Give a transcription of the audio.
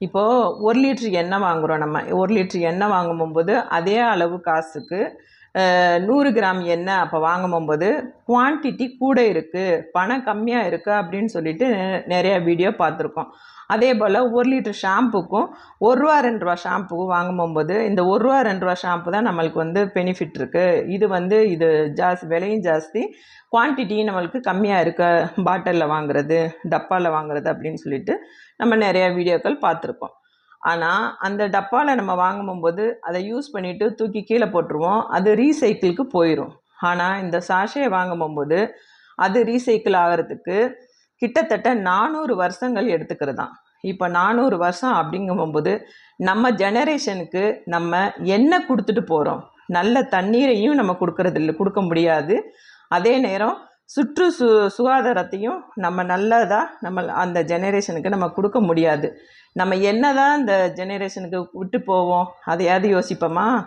இப்போது 1 லிட்டர் எண்ணெய் வாங்குகிறோம். நம்ம 1 லிட்டர் எண்ணெய் வாங்கும்போது அதே அளவு காசுக்கு 100 கிராம் எண்ணெய் அப்போ வாங்கும்போது குவான்டிட்டி கூட இருக்குது, பணம் கம்மியாக இருக்குது அப்படின்னு சொல்லிட்டு நிறையா வீடியோ பார்த்துருக்கோம். அதே போல் 1 லிட்டர் ஷாம்புக்கும் ரூ. 1 2 ஷாம்புக்கும் வாங்கும்போது இந்த ரூ. 1 2 ஷாம்பு தான் நம்மளுக்கு பெனிஃபிட் இருக்குது. இது விலையும் ஜாஸ்தி, குவான்டிட்டியும் நம்மளுக்கு கம்மியாக இருக்க பாட்டிலில் வாங்குறது, டப்பாவில் வாங்குறது அப்படின்னு சொல்லிட்டு நம்ம நிறையா வீடியோக்கள் பார்த்துருக்கோம். ஆனால் அந்த டப்பாவில் நம்ம வாங்கும்போது அதை யூஸ் பண்ணிவிட்டு தூக்கி கீழே போட்டுருவோம், அது ரீசைக்கிளுக்கு போயிடும். ஆனால் இந்த சாஷையை வாங்கும்போது அது ரீசைக்கிள் ஆகிறதுக்கு கிட்டத்தட்ட 400 வருஷங்கள் எடுத்துக்கிறதான். இப்போ 400 வருஷம் அப்படிங்கும்போது நம்ம ஜெனரேஷனுக்கு நம்ம என்ன கொடுத்துட்டு போகிறோம்? நல்ல தண்ணீரையும் நம்ம கொடுக்க முடியாது. அதே நேரம் சுகாதாரத்தையும் நம்ம நல்லதாக அந்த ஜெனரேஷனுக்கு நம்ம கொடுக்க முடியாது. நம்ம என்ன தான் இந்த ஜெனரேஷனுக்கு விட்டு போவோம், அதையாவது யோசிப்போமா?